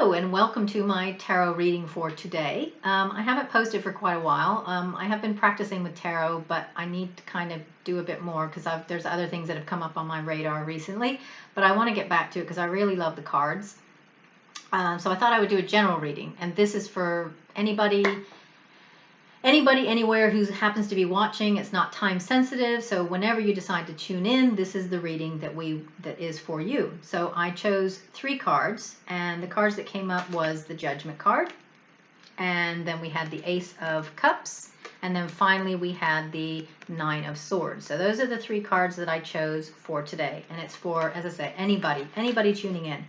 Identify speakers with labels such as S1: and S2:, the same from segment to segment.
S1: Hello and welcome to my tarot reading for today. I haven't posted for quite a while. I have been practicing with tarot, but I need to kind of do a bit more because there's other things that have come up on my radar recently. But I want to get back to it because I really love the cards. So I thought I would do a general reading, and this is for anybody anywhere who happens to be watching. It's not time sensitive, so whenever you decide to tune in, this is the reading that is for you. So I chose 3 cards, and the cards that came up was the Judgment card, and then we had the Ace of Cups, and then finally we had the Nine of Swords. So those are the 3 cards that I chose for today, and it's for, as I say, anybody tuning in.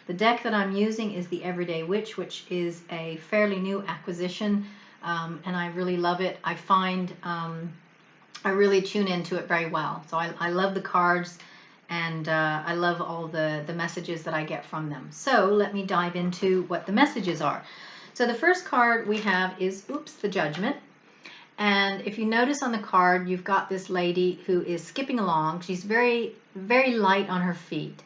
S1: The deck that I'm using is the Everyday Witch, which is a fairly new acquisition. And I really love it. I find I really tune into it very well. So I love the cards, and I love all the messages that I get from them. So let me dive into what the messages are. So the first card we have is, the Judgment. And if you notice on the card, you've got this lady who is skipping along. She's very, very light on her feet.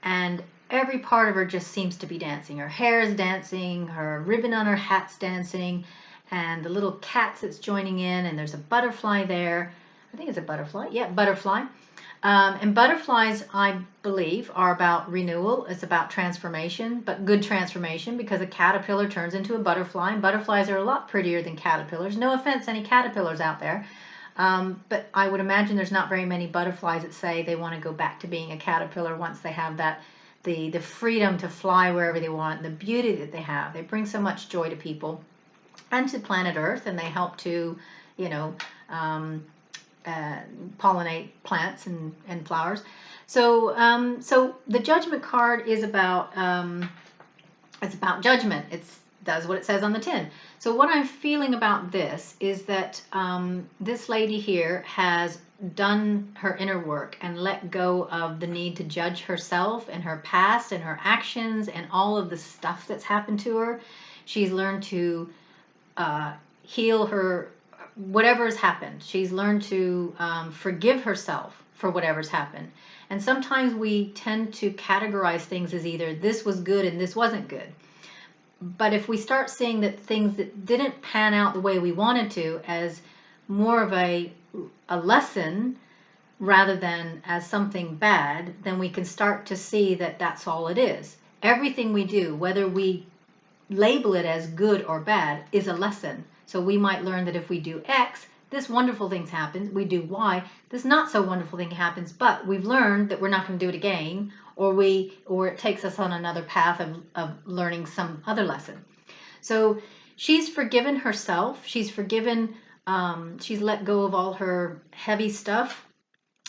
S1: And every part of her just seems to be dancing. Her hair is dancing, her ribbon on her hat's dancing, and the little cat that's joining in, and there's a butterfly there. I think it's a butterfly. Yeah, butterfly. And butterflies, I believe, are about renewal. It's about transformation, but good transformation, because a caterpillar turns into a butterfly, and butterflies are a lot prettier than caterpillars. No offense, any caterpillars out there. But I would imagine there's not very many butterflies that say they want to go back to being a caterpillar once they have the freedom to fly wherever they want, the beauty that they have. They bring so much joy to people and to planet Earth, and they help to, pollinate plants and flowers. So, so the Judgment card is about it's about judgment. It does what it says on the tin. So what I'm feeling about this is that this lady here has done her inner work and let go of the need to judge herself and her past and her actions and all of the stuff that's happened to her. She's learned to heal her, whatever's happened. She's learned to forgive herself for whatever's happened. And sometimes we tend to categorize things as either this was good and this wasn't good. But if we start seeing that things that didn't pan out the way we wanted to as more of a lesson rather than as something bad, then we can start to see that that's all it is. Everything we do, whether we label it as good or bad, is a lesson. So we might learn that if we do X, this wonderful thing happens. We do Y, this not so wonderful thing happens, but we've learned that we're not going to do it again, or it takes us on another path of learning some other lesson. So she's forgiven herself. She's forgiven, she's let go of all her heavy stuff.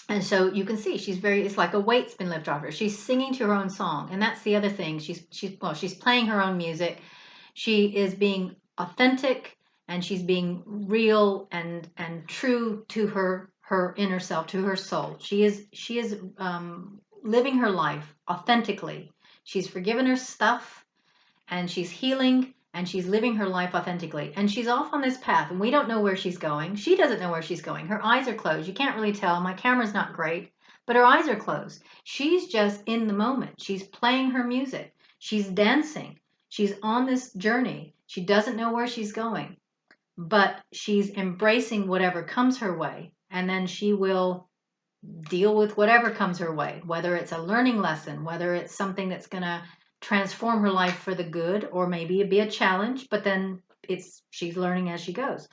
S1: And so you can see it's like a weight's been lifted off her. She's singing to her own song. And that's the other thing. She's playing her own music. She is being authentic, and she's being real and true to her inner self, to her soul. She is living her life authentically. She's forgiven her stuff, and she's healing, and she's living her life authentically. And she's off on this path, and we don't know where she's going. She doesn't know where she's going. Her eyes are closed. You can't really tell. My camera's not great, but her eyes are closed. She's just in the moment. She's playing her music. She's dancing. She's on this journey. She doesn't know where she's going, but she's embracing whatever comes her way, and then she will deal with whatever comes her way, whether it's a learning lesson, whether it's something that's going to transform her life for the good, or maybe it'd be a challenge, but then she's learning as she goes.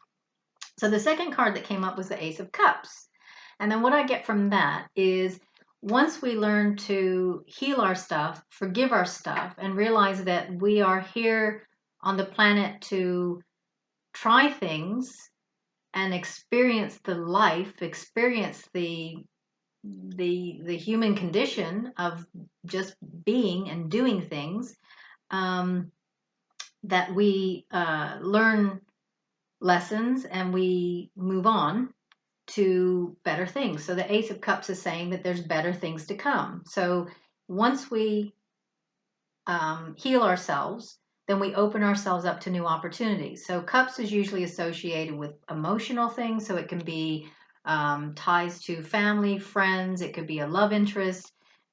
S1: So the second card that came up was the Ace of Cups. And then what I get from that is, once we learn to heal our stuff, forgive our stuff, and realize that we are here on the planet to try things and experience experience the human condition of just being and doing things, that we learn lessons and we move on to better things. So the Ace of Cups is saying that there's better things to come. So once we heal ourselves, then we open ourselves up to new opportunities. So Cups is usually associated with emotional things. So it can be ties to family, friends. It could be a love interest.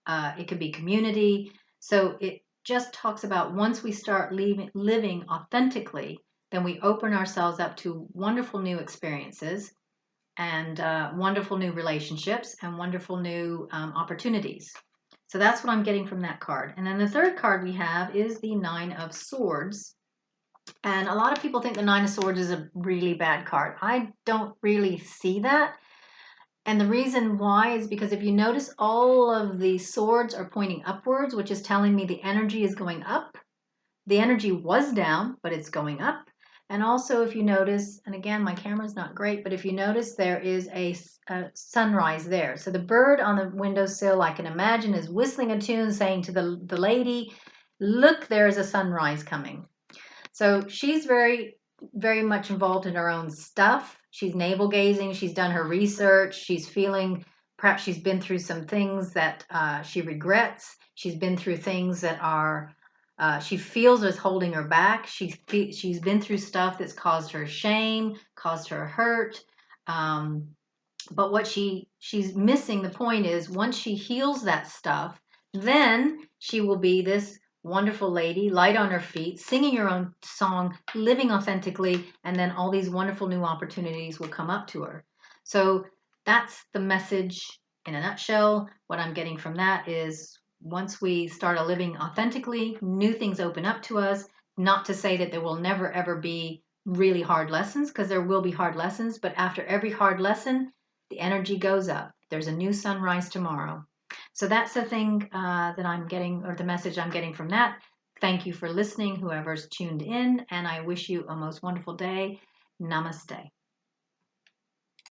S1: It could be community. So it just talks about once we start living authentically, then we open ourselves up to wonderful new experiences and wonderful new relationships and wonderful new opportunities. So that's what I'm getting from that card. And then the third card we have is the Nine of Swords. And a lot of people think the Nine of Swords is a really bad card. I don't really see that. And the reason why is because if you notice, all of the swords are pointing upwards, which is telling me the energy is going up. The energy was down, but it's going up. And also, if you notice, and again, my camera's not great, but if you notice, there is a sunrise there. So the bird on the windowsill, I can imagine, is whistling a tune saying to the lady, look, there's a sunrise coming. So she's very, very much involved in her own stuff. She's navel gazing. She's done her research. She's feeling, perhaps she's been through some things that she regrets. She's been through things that are, she feels is holding her back. She's been through stuff that's caused her shame, caused her hurt. But what she's missing, the point is, once she heals that stuff, then she will be this wonderful lady, light on her feet, singing her own song, living authentically, and then all these wonderful new opportunities will come up to her. So that's the message in a nutshell. What I'm getting from that is, once we start living authentically, new things open up to us. Not to say that there will never ever be really hard lessons, because there will be hard lessons, but after every hard lesson, the energy goes up. There's a new sunrise tomorrow. So that's the thing that I'm getting, or the message I'm getting from that. Thank you for listening, whoever's tuned in, and I wish you a most wonderful day. Namaste.